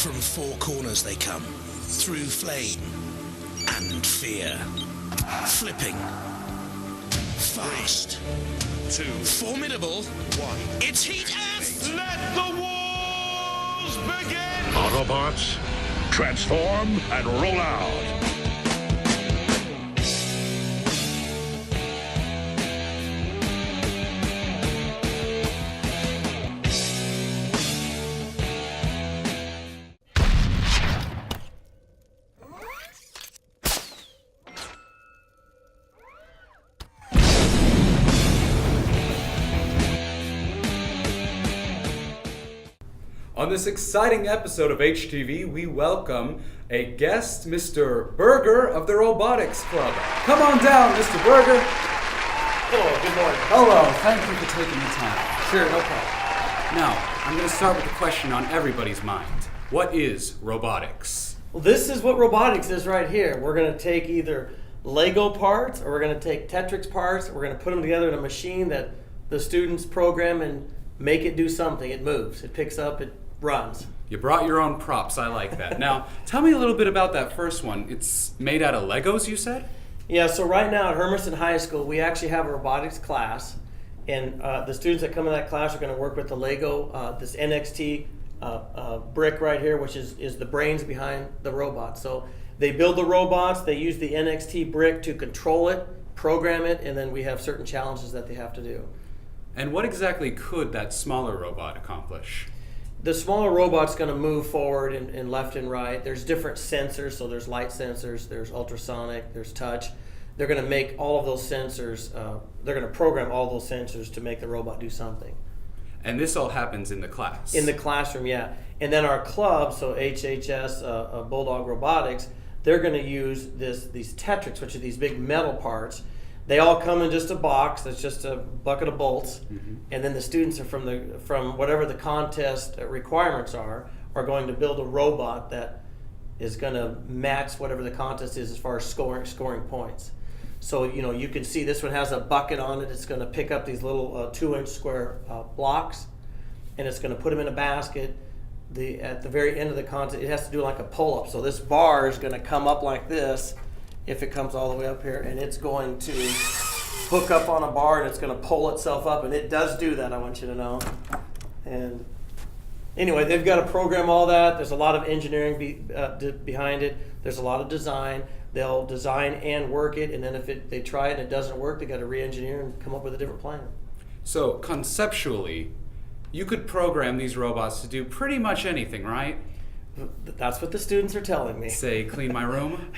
From four corners they come, through flame and fear. Flipping. Fast. 2, Formidable. 1. It's Heat F! Let the wars begin! Autobots, transform and roll out. On this exciting episode of HTV, we welcome a guest, Mr. Berger of the Robotics Club. Come on down, Mr. Berger. Hello, good morning. Hello, thank you for taking the time. Sure, no problem. Now, I'm going to start with a question on everybody's mind. What is robotics? Well, this is what robotics is right here. We're going to take either Lego parts or we're going to take Tetris parts. We're going to put them together in a machine that the students program and make it do something. It moves, it picks up, it runs. You brought your own props. I like that. Now, tell me a little bit about that first one. It's made out of Legos, you said? Yeah, so right now at Hermiston High School, we actually have a robotics class, and the students that come in that class are going to work with the Lego, this NXT brick right here, which is the brains behind the robot. So they build the robots, they use the NXT brick to control it, program it, and then we have certain challenges that they have to do. And what exactly could that smaller robot accomplish? The smaller robot's going to move forward and left and right. There's different sensors, so there's light sensors, there's ultrasonic, there's touch. They're going to make all of those sensors, they're going to program all those sensors to make the robot do something. And this all happens in the class? In the classroom, yeah. And then our club, so HHS, Bulldog Robotics, they're going to use these Tetris, which are these big metal parts. They all come in just a box that's just a bucket of bolts, and then the students are from whatever the contest requirements are going to build a robot that is going to match whatever the contest is as far as scoring points. So you can see this one has a bucket on it. It's going to pick up these little 2-inch square blocks, and it's going to put them in a basket. At the very end of the contest, it has to do like a pull-up. So this bar is going to come up like this. If it comes all the way up here, and it's going to hook up on a bar and it's going to pull itself up, and it does do that, I want you to know. And anyway, they've got to program all that. There's a lot of engineering behind it. There's a lot of design. They'll design and work it, and then if they try it and it doesn't work, they got to re-engineer and come up with a different plan. So conceptually, you could program these robots to do pretty much anything, right? That's what the students are telling me. Say, clean my room?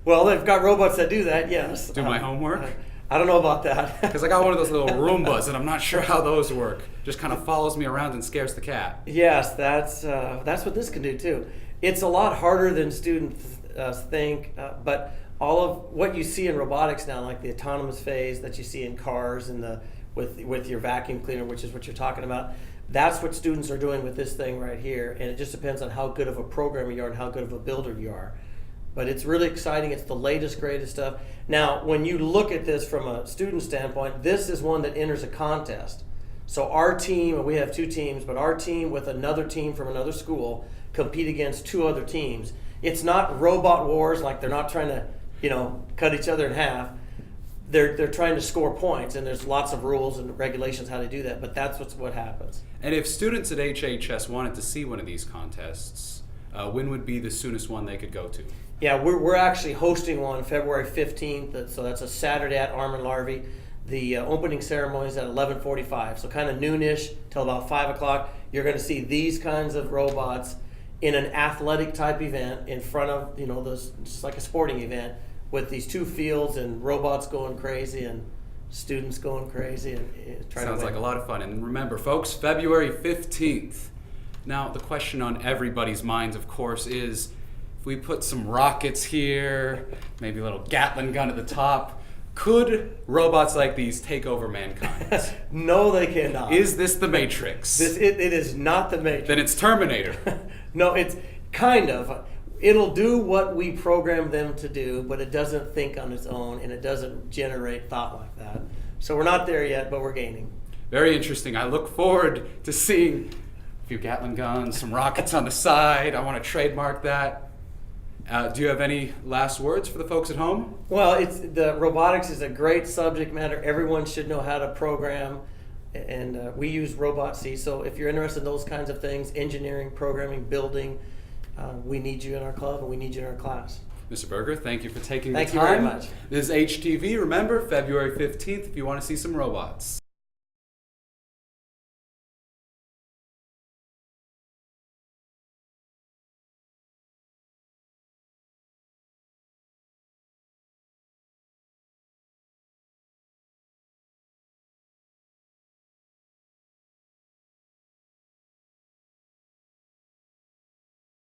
Well, they've got robots that do that, yes. Do my homework? I don't know about that. Because I got one of those little Roombas, and I'm not sure how those work. Just kind of follows me around and scares the cat. Yes, that's what this can do too. It's a lot harder than students think, but all of what you see in robotics now, like the autonomous phase that you see in cars and with your vacuum cleaner, which is what you're talking about, that's what students are doing with this thing right here. And it just depends on how good of a programmer you are and how good of a builder you are. But it's really exciting. It's the latest, greatest stuff. Now, when you look at this from a student standpoint, this is one that enters a contest. So our team, and we have two teams, but our team with another team from another school compete against two other teams. It's not robot wars, like they're not trying to, cut each other in half. They're trying to score points, and there's lots of rules and regulations how to do that, but that's what happens. And if students at HHS wanted to see one of these contests, when would be the soonest one they could go to? Yeah, we're actually hosting one February 15th, so that's a Saturday at Armin Larvey. The opening ceremony is at 11:45, so kind of noonish till about 5 o'clock. You're going to see these kinds of robots in an athletic type event in front of, those, just like a sporting event, with these two fields and robots going crazy and students going crazy and trying to win. Sounds like a lot of fun. And remember, folks, February 15th. Now, the question on everybody's minds, of course, is if we put some rockets here, maybe a little Gatling gun at the top, could robots like these take over mankind? No, they cannot. Is this the Matrix? It is not the Matrix. Then it's Terminator. No, it's kind of. It'll do what we program them to do, but it doesn't think on its own, and it doesn't generate thought like that. So we're not there yet, but we're gaining. Very interesting. I look forward to seeing few Gatling guns, some rockets on the side. I want to trademark that. Do you have any last words for the folks at home? Well, the robotics is a great subject matter. Everyone should know how to program, and we use Robot C. So if you're interested in those kinds of things, engineering, programming, building, we need you in our club and we need you in our class. Mr. Berger, thank you for taking the Thank time. you very much. This is HTV. Remember, February 15th if you want to see some robots.